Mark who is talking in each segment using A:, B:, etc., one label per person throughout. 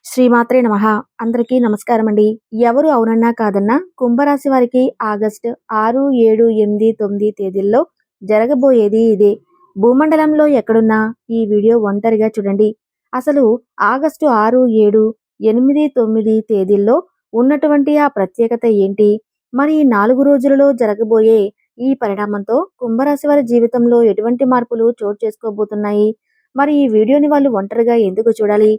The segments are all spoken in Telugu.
A: శ్రీమాత్రే నమః. అందరికీ నమస్కారం అండి. ఎవరు అవునన్నా కాదన్నా కుంభరాశి వారికి ఆగస్టు 6, 7, 8, 9 తేదీల్లో జరగబోయేది ఇదే. భూమండలంలో ఎక్కడున్నా ఈ వీడియో ఒంటరిగా చూడండి. అసలు ఆగస్టు 6, 7, 8, 9 తేదీల్లో ఉన్నటువంటి ఆ ప్రత్యేకత ఏంటి? మరి ఈ 4 రోజులలో జరగబోయే ఈ పరిణామంతో కుంభరాశి వారి జీవితంలో ఎటువంటి మార్పులు చోటు చేసుకోబోతున్నాయి? మరి ఈ వీడియోని వాళ్ళు ఒంటరిగా ఎందుకు చూడాలి?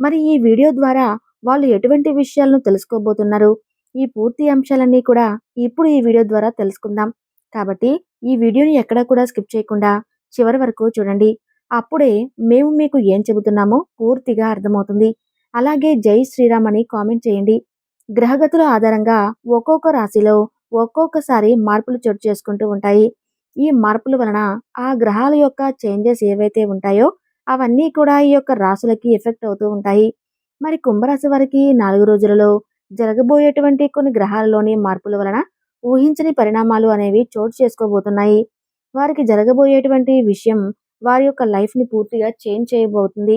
A: మరి ఈ వీడియో ద్వారా వాళ్ళు ఎటువంటి విషయాలను తెలుసుకోబోతున్నారు? ఈ పూర్తి అంశాలన్నీ కూడా ఇప్పుడు ఈ వీడియో ద్వారా తెలుసుకుందాం. కాబట్టి ఈ వీడియోని ఎక్కడా కూడా స్కిప్ చేయకుండా చివరి వరకు చూడండి. అప్పుడే మేము మీకు ఏం చెబుతున్నామో పూర్తిగా అర్థమవుతుంది. అలాగే జై శ్రీరామ్ అని కామెంట్ చేయండి. గ్రహగతుల ఆధారంగా ఒక్కొక్క రాశిలో ఒక్కొక్కసారి మార్పులు చోటు చేసుకుంటూ ఉంటాయి. ఈ మార్పుల వలన ఆ గ్రహాల యొక్క చేంజెస్ ఏవైతే ఉంటాయో అవన్నీ కూడా ఈ యొక్క రాశులకి ఎఫెక్ట్ అవుతూ ఉంటాయి. మరి కుంభరాశి వారికి 4 రోజులలో జరగబోయేటువంటి కొన్ని గ్రహాలలోని మార్పుల వలన ఊహించని పరిణామాలు అనేవి చోటు చేసుకోబోతున్నాయి. వారికి జరగబోయేటువంటి విషయం వారి యొక్క లైఫ్‌ని పూర్తిగా చేంజ్ చేయబోతుంది.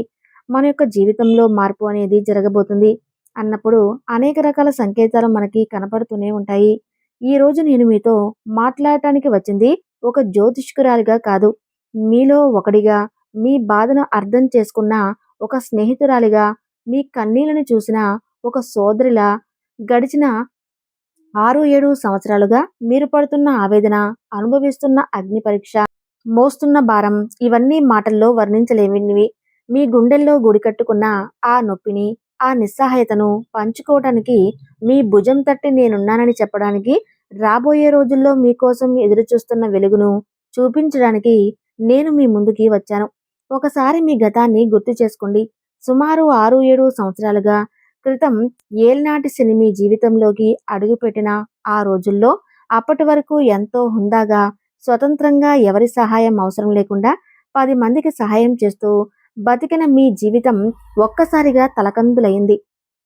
A: మన యొక్క జీవితంలో మార్పు అనేది జరగబోతుంది అన్నప్పుడు అనేక రకాల సంకేతాలు మనకి కనపడుతూనే ఉంటాయి. ఈరోజు నేను మీతో మాట్లాడటానికి వచ్చింది ఒక జ్యోతిష్కురాలిగా కాదు, మీలో ఒకడిగా, మీ బాధను అర్థం చేసుకున్న ఒక స్నేహితురాలిగా, మీ కన్నీళ్లను చూసిన ఒక సోదరిలా, గడిచిన 6, 7 సంవత్సరాలుగా మీరు పడుతున్న ఆవేదన, అనుభవిస్తున్న అగ్ని పరీక్ష, మోస్తున్న భారం ఇవన్నీ మాటల్లో వర్ణించలేనివి. మీ గుండెల్లో గుడి కట్టుకున్న ఆ నొప్పిని, ఆ నిస్సహాయతను పంచుకోవడానికి, మీ భుజం తట్టి నేనున్నానని చెప్పడానికి, రాబోయే రోజుల్లో మీకోసం ఎదురుచూస్తున్న వెలుగును చూపించడానికి నేను మీ ముందుకి వచ్చాను. ఒకసారి మీ గతాన్ని గుర్తు చేసుకోండి. సుమారు 6, 7 సంవత్సరాలుగా క్రితం ఏళ్నాటి శని మీ జీవితంలోకి అడుగుపెట్టిన ఆ రోజుల్లో అప్పటి వరకు ఎంతో హుందాగా, స్వతంత్రంగా, ఎవరి సహాయం అవసరం లేకుండా 10 మందికి సహాయం చేస్తూ బతికిన మీ జీవితం ఒక్కసారిగా తలకందులైంది.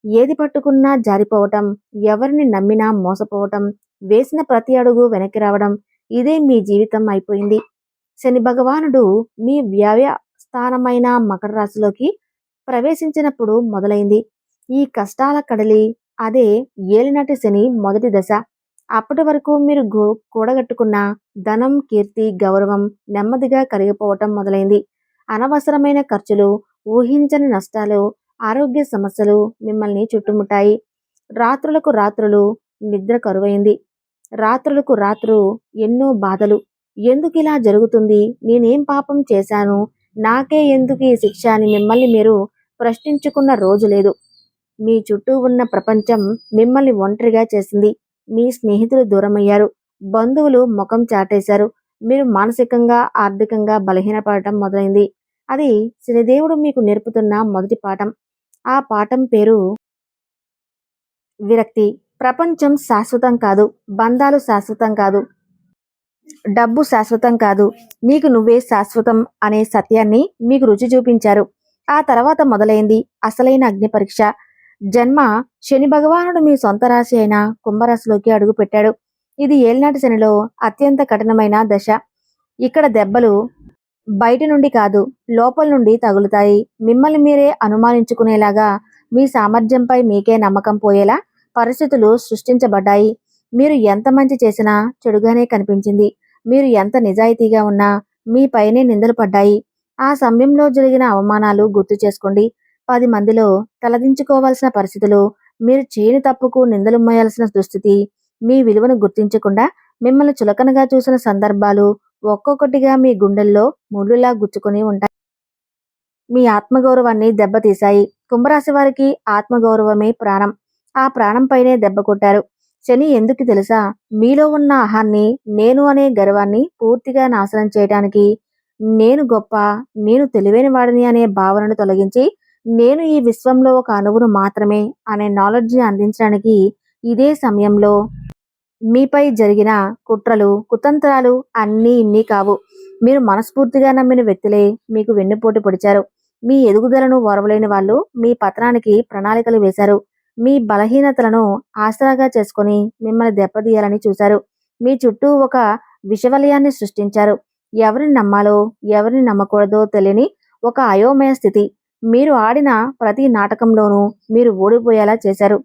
A: ఏది పట్టుకున్నా జారిపోవటం, ఎవరిని నమ్మినా మోసపోవటం, వేసిన ప్రతి అడుగు వెనక్కి రావడం, ఇదే మీ జీవితం అయిపోయింది. శని భగవానుడు మీ వ్యయ స్థానమైన మకర రాశిలోకి ప్రవేశించినప్పుడు మొదలైంది ఈ కష్టాల కడలి. అదే ఏలినాటి శని మొదటి దశ. అప్పటి వరకు మీరు కూడగట్టుకున్న ధనం, కీర్తి, గౌరవం నెమ్మదిగా కరిగిపోవటం మొదలైంది. అనవసరమైన ఖర్చులు, ఊహించని నష్టాలు, ఆరోగ్య సమస్యలు మిమ్మల్ని చుట్టుముట్టాయి. రాత్రులకు రాత్రులు నిద్ర కరువైంది. రాత్రులకు రాత్రు ఎన్నో బాధలు. ఎందుకిలా జరుగుతుంది? నేనేం పాపం చేశాను? నాకే ఎందుకు ఈ శిక్ష అని మిమ్మల్ని మీరు ప్రశ్నించుకున్న రోజు లేదు. మీ చుట్టూ ఉన్న ప్రపంచం మిమ్మల్ని ఒంటరిగా చేసింది. మీ స్నేహితులు దూరమయ్యారు. బంధువులు ముఖం చాటేశారు. మీరు మానసికంగా, ఆర్థికంగా బలహీనపడటం మొదలైంది. అది శనిదేవుడు మీకు నేర్పుతున్న మొదటి పాఠం. ఆ పాఠం పేరు విరక్తి. ప్రపంచం శాశ్వతం కాదు. బంధాలు శాశ్వతం కాదు. డబ్బు శాశ్వతం కాదు. నీకు నువ్వే శాశ్వతం అనే సత్యాన్ని మీకు రుచి చూపించారు. ఆ తర్వాత మొదలైంది అసలైన అగ్ని పరీక్ష. జన్మ శని భగవానుడు మీ సొంత రాశి అయిన కుంభరాశిలోకి అడుగుపెట్టాడు. ఇది ఏళ్నాటి శనిలో అత్యంత కఠినమైన దశ. ఇక్కడ దెబ్బలు బయట నుండి కాదు, లోపల నుండి తగులుతాయి. మిమ్మల్ని మీరే అనుమానించుకునేలాగా, మీ సామర్థ్యంపై మీకే నమ్మకం పోయేలా పరిస్థితులు సృష్టించబడ్డాయి. మీరు ఎంత మంచి చేసినా చెడుగానే కనిపించింది. మీరు ఎంత నిజాయితీగా ఉన్నా మీపైనే నిందలు పడ్డాయి. ఆ సమయంలో జరిగిన అవమానాలు గుర్తు చేసుకోండి. 10 మందిలో తలదించుకోవాల్సిన పరిస్థితులు, మీరు చేయని తప్పుకు నిందలు మోయాల్సిన దుస్థితి, మీ విలువను గుర్తించకుండా మిమ్మల్ని చులకనగా చూసిన సందర్భాలు ఒక్కొక్కటిగా మీ గుండెల్లో ముళ్ళులా గుచ్చుకొని ఉంటాయి. మీ ఆత్మగౌరవాన్ని దెబ్బతీశాయి. కుంభరాశి వారికి ఆత్మగౌరవమే ప్రాణం. ఆ ప్రాణంపైనే దెబ్బ కొట్టారు. శని ఎందుకు తెలుసా? మీలో ఉన్న అహాన్ని, నేను అనే గర్వాన్ని పూర్తిగా నాశనం చేయడానికి, నేను గొప్ప, నేను తెలివైన వాడిని అనే భావనను తొలగించి, నేను ఈ విశ్వంలో ఒక అణువును మాత్రమే అనే నాలెడ్జ్ని అందించడానికి. ఇదే సమయంలో మీపై జరిగిన కుట్రలు, కుతంత్రాలు అన్నీ ఇన్ని కావు. మీరు మనస్ఫూర్తిగా నమ్మిన వ్యక్తులే మీకు వెన్నుపోటు పొడిచారు. మీ ఎదుగుదలను ఓర్వలేని వాళ్ళు మీ పతనానికి ప్రణాళికలు వేశారు. మీ బలహీనతలను ఆసరాగా చేసుకొని మిమ్మల్ని దెబ్బతీయాలని చూశారు. మీ చుట్టూ ఒక విషవలయాన్ని సృష్టించారు. ఎవరిని నమ్మాలో, ఎవరిని నమ్మకూడదో తెలియని ఒక అయోమయ స్థితి. మీరు ఆడిన ప్రతి నాటకంలోనూ మీరు ఓడిపోయేలా చేశారు.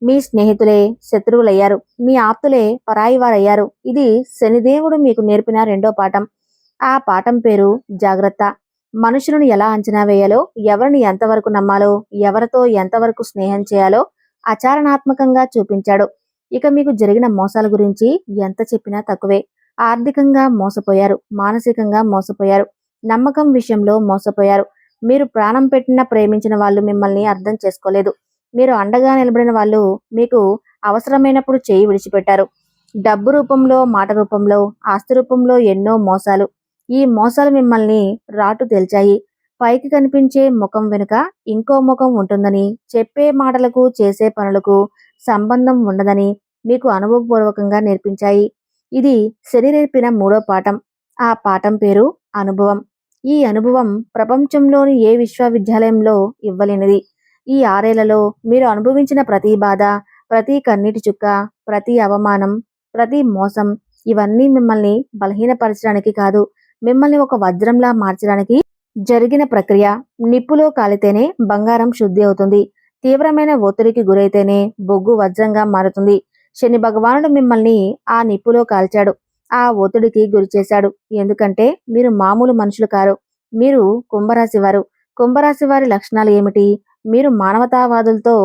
A: మీ స్నేహితులే శత్రువులయ్యారు. మీ ఆప్తులే పరాయి వారయ్యారు. ఇది శనిదేవుడు మీకు నేర్పిన రెండో పాఠం. ఆ పాఠం పేరు జాగ్రత్త. మనుషులను ఎలా అంచనా వేయాలో, ఎవరిని ఎంతవరకు నమ్మాలో, ఎవరితో ఎంతవరకు స్నేహం చేయాలో ఆచరణాత్మకంగా చూపించాడు. ఇక మీకు జరిగిన మోసాల గురించి ఎంత చెప్పినా తక్కువే. ఆర్థికంగా మోసపోయారు, మానసికంగా మోసపోయారు, నమ్మకం విషయంలో మోసపోయారు. మీరు ప్రాణం పెట్టిన ప్రేమించిన వాళ్ళు మిమ్మల్ని అర్థం చేసుకోలేదు. మీరు అండగా నిలబడిన వాళ్ళు మీకు అవసరమైనప్పుడు చేయి విడిచిపెట్టారు. డబ్బు రూపంలో, మాట రూపంలో, ఆస్తి రూపంలో ఎన్నో మోసాలు. ఈ మోసాలు మిమ్మల్ని రాటు తేల్చాయి. పైకి కనిపించే ముఖం వెనుక ఇంకో ముఖం ఉంటుందని, చెప్పే మాటలకు చేసే పనులకు సంబంధం ఉండదని మీకు అనుభవపూర్వకంగా నేర్పించాయి. ఇది శని నేర్పిన మూడో పాఠం. ఆ పాఠం పేరు అనుభవం. ఈ అనుభవం ప్రపంచంలోని ఏ విశ్వవిద్యాలయంలో ఇవ్వలేనిది. ఈ 6 ఏళ్లలో మీరు అనుభవించిన ప్రతి బాధ, ప్రతి కన్నీటి చుక్క, ప్రతి అవమానం, ప్రతి మోసం ఇవన్నీ మిమ్మల్ని బలహీనపరచడానికి కాదు, మిమ్మల్ని ఒక వజ్రంలా మార్చడానికి జరిగిన ప్రక్రియ. నిప్పులో కాలితేనే బంగారం శుద్ధి అవుతుంది. తీవ్రమైన ఒత్తిడికి గురైతేనే బొగ్గు వజ్రంగా మారుతుంది. శని భగవానుడు మిమ్మల్ని ఆ నిప్పులో కాల్చాడు. ఆ ఒత్తిడికి గురిచేశాడు. ఎందుకంటే మీరు మామూలు మనుషులు కారు. మీరు కుంభరాశి వారు. కుంభరాశి వారి లక్షణాలు ఏమిటి? మీరు మానవతావాదులతో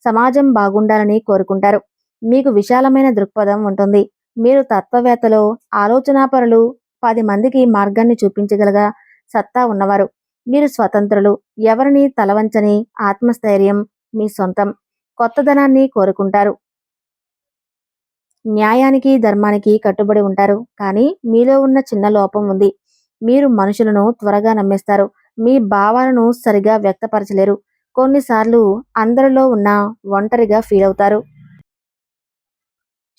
A: సమాజం బాగుండాలని కోరుకుంటారు. మీకు విశాలమైన దృక్పథం ఉంటుంది. మీరు తత్వవేత్తలో, ఆలోచనాపరులు, 10 మందికి మార్గాన్ని చూపించగలగా సత్తా ఉన్నవారు. మీరు స్వతంత్రులు. ఎవరిని తలవంచని ఆత్మస్థైర్యం మీ సొంతం. కొత్తదనాన్ని కోరుకుంటారు. న్యాయానికి, ధర్మానికి కట్టుబడి ఉంటారు. కానీ మీలో ఉన్న చిన్న లోపం ఉంది. మీరు మనుషులను త్వరగా నమ్మేస్తారు. మీ భావాలను సరిగా వ్యక్తపరచలేరు. కొన్నిసార్లు అందరిలో ఉన్న ఒంటరిగా ఫీల్ అవుతారు.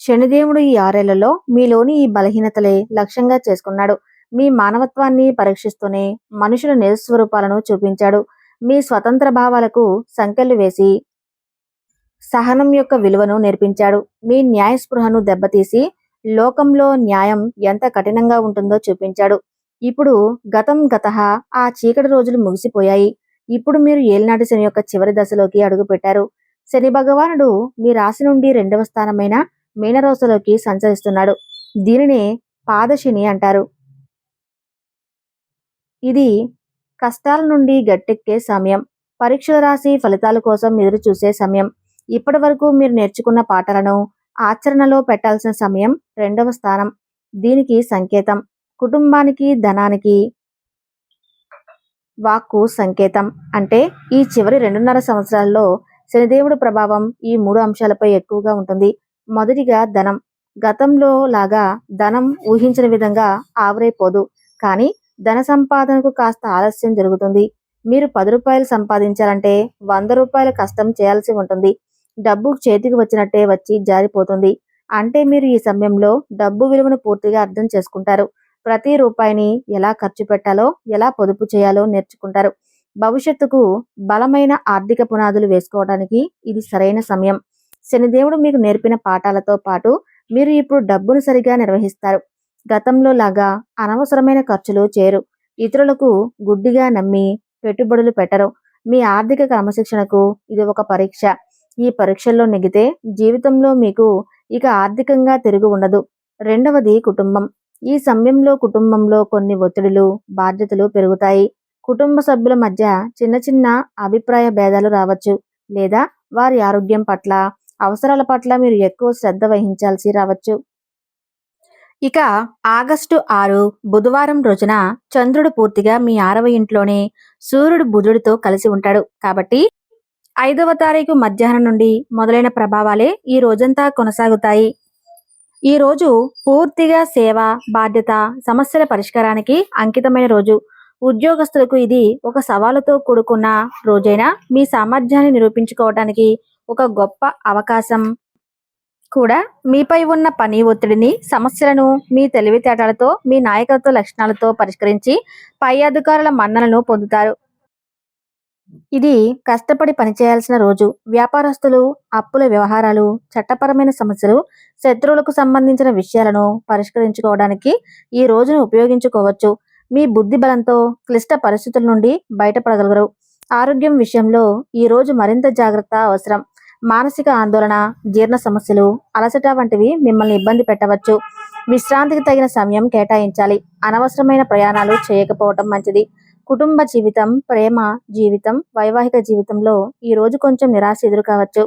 A: శనిదేవుడు ఈ 6 ఏళ్లలో మీలోని ఈ బలహీనతలే లక్ష్యంగా చేసుకున్నాడు. మీ మానవత్వాన్ని పరీక్షిస్తూనే మనుషుల నిజస్వరూపాలను చూపించాడు. మీ స్వతంత్ర భావాలకు సంకెళ్లు వేసి సహనం యొక్క విలువను నేర్పించాడు. మీ న్యాయస్పృహను దెబ్బతీసి లోకంలో న్యాయం ఎంత కఠినంగా ఉంటుందో చూపించాడు. ఇప్పుడు గతః ఆ చీకటి రోజులు ముగిసిపోయాయి. ఇప్పుడు మీరు ఏలినాటి శని యొక్క చివరి దశలోకి అడుగుపెట్టారు. శని భగవానుడు మీ రాశి నుండి 2వ స్థానమైన మీనరాశిలోకి సంచరిస్తున్నాడు. దీనినే పాదశని అంటారు. ఇది కష్టాల నుండి గట్టెక్కే సమయం. పరీక్షలు రాసి ఫలితాల కోసం ఎదురు చూసే సమయం. ఇప్పటి వరకు మీరు నేర్చుకున్న పాఠాలను ఆచరణలో పెట్టాల్సిన సమయం 2వ స్థానం. దీనికి సంకేతం. కుటుంబానికి, ధనానికి వాక్కు సంకేతం. అంటే ఈ చివరి 2.5 సంవత్సరాల్లో శనిదేవుడు ప్రభావం ఈ 3 అంశాలపై ఎక్కువగా ఉంటుంది. మొదటిగా ధనం. గతంలో లాగా ధనం ఊహించిన విధంగా ఆవిరైపోదు. కానీ ధన సంపాదనకు కాస్త ఆలస్యం జరుగుతుంది. మీరు 10 రూపాయలు సంపాదించాలంటే 100 రూపాయల కష్టం చేయాల్సి ఉంటుంది. డబ్బు చేతికి వచ్చినట్టే వచ్చి జారిపోతుంది. అంటే మీరు ఈ సమయంలో డబ్బు విలువను పూర్తిగా అర్థం చేసుకుంటారు. ప్రతి రూపాయిని ఎలా ఖర్చు పెట్టాలో, ఎలా పొదుపు చేయాలో నేర్చుకుంటారు. భవిష్యత్తుకు బలమైన ఆర్థిక పునాదులు వేసుకోవడానికి ఇది సరైన సమయం. శనిదేవుడు మీకు నేర్పిన పాఠాలతో పాటు మీరు ఇప్పుడు డబ్బును సరిగా నిర్వహిస్తారు. గతంలో లాగా అనవసరమైన ఖర్చులు చేయరు. ఇతరులకు గుడ్డిగా నమ్మి పెట్టుబడులు పెట్టరు. మీ ఆర్థిక క్రమశిక్షణకు ఇది ఒక పరీక్ష. ఈ పరీక్షల్లో నెగితే జీవితంలో మీకు ఇక ఆర్థికంగా తిరుగు ఉండదు. రెండవది కుటుంబం. ఈ సమయంలో కుటుంబంలో కొన్ని ఒత్తిడులు, బాధ్యతలు పెరుగుతాయి. కుటుంబ సభ్యుల మధ్య చిన్న చిన్న అభిప్రాయ భేదాలు రావచ్చు. లేదా వారి ఆరోగ్యం పట్ల, అవసరాల పట్ల మీరు ఎక్కువ శ్రద్ధ వహించాల్సి రావచ్చు. ఇక ఆగస్టు 6 బుధవారం రోజున చంద్రుడు పూర్తిగా మీ 6వ ఇంట్లోనే సూర్యుడు బుధుడితో కలిసి ఉంటాడు. కాబట్టి 5వ తారీఖు మధ్యాహ్నం నుండి మొదలైన ప్రభావాలే ఈ రోజంతా కొనసాగుతాయి. ఈ రోజు పూర్తిగా సేవ, బాధ్యత, సమస్యల పరిష్కారానికి అంకితమైన రోజు. ఉద్యోగస్తులకు ఇది ఒక సవాలుతో కూడుకున్న రోజైనా మీ సామర్థ్యాన్ని నిరూపించుకోవడానికి ఒక గొప్ప అవకాశం కూడా. మీపై ఉన్న పని ఒత్తిడిని, సమస్యలను మీ తెలివితేటలతో, మీ నాయకత్వ లక్షణాలతో పరిష్కరించి పై అధికారుల మన్ననలను పొందుతారు. ఇది కష్టపడి పనిచేయాల్సిన రోజు. వ్యాపారస్తులు అప్పుల వ్యవహారాలు, చట్టపరమైన సమస్యలు, శత్రువులకు సంబంధించిన విషయాలను పరిష్కరించుకోవడానికి ఈ రోజును ఉపయోగించుకోవచ్చు. మీ బుద్ధి బలంతో క్లిష్ట పరిస్థితుల నుండి బయటపడగలరు. ఆరోగ్యం విషయంలో ఈరోజు మరింత జాగ్రత్త అవసరం. మానసిక ఆందోళన, జీర్ణ సమస్యలు, అలసట వంటివి మిమ్మల్ని ఇబ్బంది పెట్టవచ్చు. విశ్రాంతికి తగిన సమయం కేటాయించాలి. అనవసరమైన ప్రయాణాలు చేయకపోవటం మంచిది. కుటుంబ జీవితం, ప్రేమ జీవితం, వైవాహిక జీవితంలో ఈరోజు కొంచెం నిరాశ ఎదురు కావచ్చు.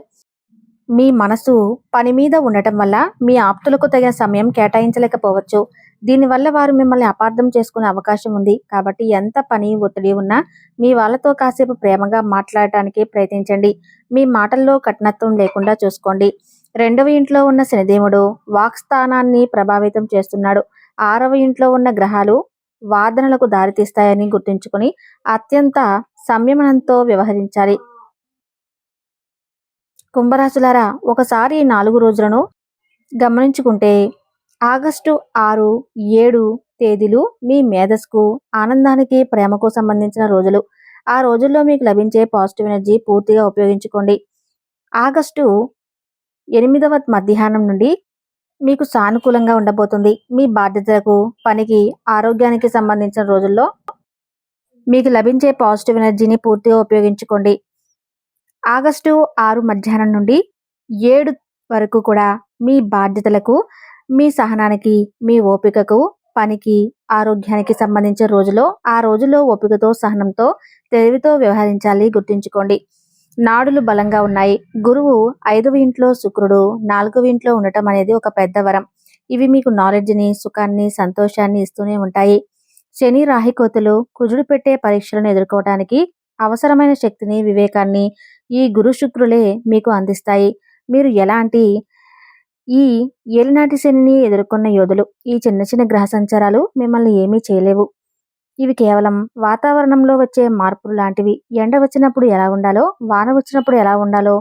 A: మీ మనసు పని మీద ఉండటం వల్ల మీ ఆప్తులకు తగిన సమయం కేటాయించలేకపోవచ్చు. దీనివల్ల వారు మిమ్మల్ని అపార్థం చేసుకునే అవకాశం ఉంది. కాబట్టి ఎంత పని ఒత్తిడి ఉన్నా మీ వాళ్ళతో కాసేపు ప్రేమగా మాట్లాడటానికి ప్రయత్నించండి. మీ మాటల్లో కఠినత్వం లేకుండా చూసుకోండి. 2వ ఇంట్లో ఉన్న శనిదేవుడు వాక్స్థానాన్ని ప్రభావితం చేస్తున్నాడు. 6వ ఇంట్లో ఉన్న గ్రహాలు వాదనలకు దారితీస్తాయని గుర్తుంచుకొని అత్యంత సంయమనంతో వ్యవహరించాలి. కుంభరాశులారా, ఒకసారి ఈ 4 రోజులను గమనించుకుంటే ఆగస్టు 6, 7 తేదీలు మీ మేధస్సుకు, ఆనందానికి, ప్రేమకు సంబంధించిన రోజులు. ఆ రోజుల్లో మీకు లభించే పాజిటివ్ ఎనర్జీ పూర్తిగా ఉపయోగించుకోండి. ఆగస్టు 8వ మధ్యాహ్నం నుండి మీకు సానుకూలంగా ఉండబోతుంది. మీ బాధ్యతలకు, పనికి, ఆరోగ్యానికి సంబంధించిన రోజుల్లో మీకు లభించే పాజిటివ్ ఎనర్జీని పూర్తిగా ఉపయోగించుకోండి. ఆగస్టు 6 మధ్యాహ్నం నుండి 7 వరకు కూడా మీ బాధ్యతలకు, మీ సహనానికి, మీ ఓపికకు, పనికి, ఆరోగ్యానికి సంబంధించిన రోజులో ఆ రోజుల్లో ఓపికతో, సహనంతో, తెలివితో వ్యవహరించాలి. గుర్తుంచుకోండి. నాడులు బలంగా ఉన్నాయి. గురువు 5వ ఇంట్లో, శుక్రుడు 4వ ఇంట్లో ఉండటం అనేది ఒక పెద్ద వరం. ఇవి మీకు నాలెడ్జ్ని, సుఖాన్ని, సంతోషాన్ని ఇస్తూనే ఉంటాయి. శని, రాహికోతులు కుజుడు పెట్టే పరీక్షలను ఎదుర్కోవటానికి అవసరమైన శక్తిని, వివేకాన్ని ఈ గురు శుక్రులే మీకు అందిస్తాయి. మీరు ఎలాంటి ఈ ఏలినాటి శనిని ఎదుర్కొన్న యోధులు. ఈ చిన్న చిన్న గ్రహ సంచారాలు మిమ్మల్ని ఏమీ చేయలేవు. ఇవి కేవలం వాతావరణంలో వచ్చే మార్పులు లాంటివి. ఎండ వచ్చినప్పుడు ఎలా ఉండాలో, వాన వచ్చినప్పుడు ఎలా ఉండాలో,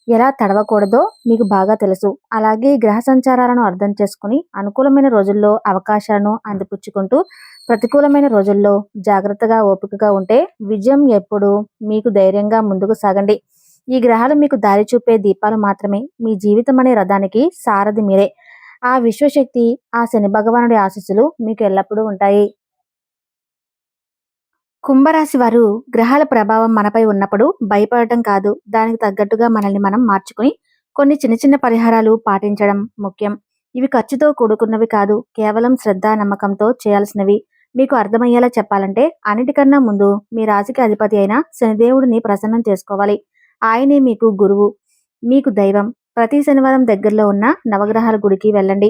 A: ఎలా తడవకూడదో మీకు బాగా తెలుసు. అలాగే గ్రహ సంచారాలను అర్థం చేసుకుని అనుకూలమైన రోజుల్లో అవకాశాలను అందిపుచ్చుకుంటూ, ప్రతికూలమైన రోజుల్లో జాగ్రత్తగా, ఓపికగా ఉంటే విజయం ఎప్పుడు మీకు. ధైర్యంగా ముందుకు సాగండి. ఈ గ్రహాలు మీకు దారి చూపే దీపాలు మాత్రమే. మీ జీవితం అనే రథానికి సారథి మీరే. ఆ విశ్వశక్తి, ఆ శని భగవానుడి ఆశీస్సులు మీకు ఎల్లప్పుడూ ఉంటాయి. కుంభరాశి వారు గ్రహాల ప్రభావం మనపై ఉన్నప్పుడు భయపడటం కాదు, దానికి తగ్గట్టుగా మనల్ని మనం మార్చుకుని కొన్ని చిన్న చిన్న పరిహారాలు పాటించడం ముఖ్యం. ఇవి ఖర్చుతో కూడుకున్నవి కాదు, కేవలం శ్రద్ధ, నమ్మకంతో చేయాల్సినవి. మీకు అర్థమయ్యేలా చెప్పాలంటే అన్నిటికన్నా ముందు మీ రాశికి అధిపతి అయిన శనిదేవుడిని ప్రసన్నం చేసుకోవాలి. ఆయనే మీకు గురువు, మీకు దైవం. ప్రతి శనివారం దగ్గరలో ఉన్న నవగ్రహాల గుడికి వెళ్ళండి.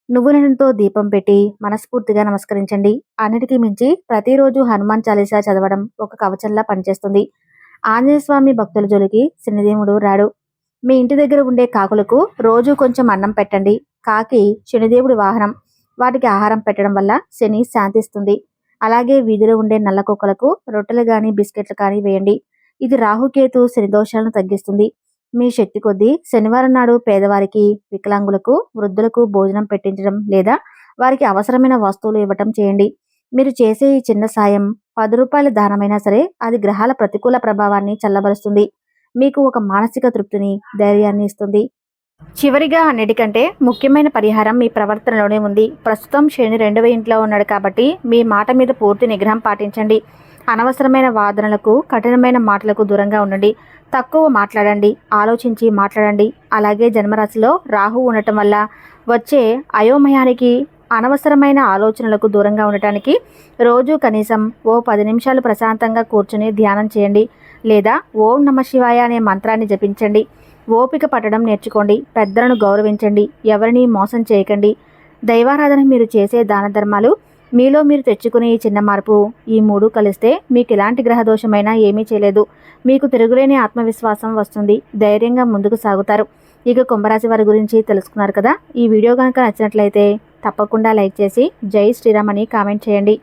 A: నువ్వుల నూనెతో దీపం పెట్టి మనస్ఫూర్తిగా నమస్కరించండి. అన్నిటికీ మించి ప్రతిరోజు హనుమాన్ చాలీసా చదవడం ఒక కవచంలా పనిచేస్తుంది. ఆంజనేయ స్వామి భక్తుల జోలికి శనిదేవుడు రాడు. మీ ఇంటి దగ్గర ఉండే కాకులకు రోజు కొంచెం అన్నం పెట్టండి. కాకి శనిదేవుడి వాహనం. వాటికి ఆహారం పెట్టడం వల్ల శని శాంతిస్తుంది. అలాగే వీధిలో ఉండే నల్ల కుక్కలకు రొట్టెలు కానీ, బిస్కెట్లు కానీ వేయండి. ఇది రాహుకేతు శని దోషాలను తగ్గిస్తుంది. మీ శక్తి కొద్దీ శనివారం నాడు పేదవారికి, వికలాంగులకు, వృద్ధులకు భోజనం పెట్టించడం లేదా వారికి అవసరమైన వస్తువులు ఇవ్వటం చేయండి. మీరు చేసే ఈ చిన్న సాయం 10 రూపాయల దానమైనా సరే అది గ్రహాల ప్రతికూల ప్రభావాన్ని చల్లబరుస్తుంది. మీకు ఒక మానసిక తృప్తిని, ధైర్యాన్ని ఇస్తుంది. చివరిగా అన్నిటికంటే ముఖ్యమైన పరిహారం మీ ప్రవర్తనలోనే ఉంది. ప్రస్తుతం శని 2వ ఇంట్లో ఉన్నాడు కాబట్టి మీ మాట మీద పూర్తి నిగ్రహం పాటించండి. అనవసరమైన వాదనలకు, కఠినమైన మాటలకు దూరంగా ఉండండి. తక్కువ మాట్లాడండి, ఆలోచించి మాట్లాడండి. అలాగే జన్మరాశిలో రాహు ఉండటం వల్ల వచ్చే అయోమయానికి, అనవసరమైన ఆలోచనలకు దూరంగా ఉండటానికి రోజు కనీసం ఓ 10 నిమిషాలు ప్రశాంతంగా కూర్చుని ధ్యానం చేయండి. లేదా ఓం నమః శివాయ అనే మంత్రాన్ని జపించండి. ఓపిక పట్టడం నేర్చుకోండి. పెద్దలను గౌరవించండి. ఎవరిని మోసం చేయకండి. దైవారాధన, మీరు చేసే దాన ధర్మాలు, మీలో మీరు తెచ్చుకునే ఈ చిన్న మార్పు, ఈ 3 కలిస్తే మీకు ఎలాంటి గ్రహదోషమైనా ఏమీ చేయలేదు. మీకు తిరుగులేని ఆత్మవిశ్వాసం వస్తుంది. ధైర్యంగా ముందుకు సాగుతారు. ఇక కుంభరాశి వారి గురించి తెలుసుకున్నారు కదా. ఈ వీడియో కనుక నచ్చినట్లయితే తప్పకుండా లైక్ చేసి జై శ్రీరామ్ అని కామెంట్ చేయండి.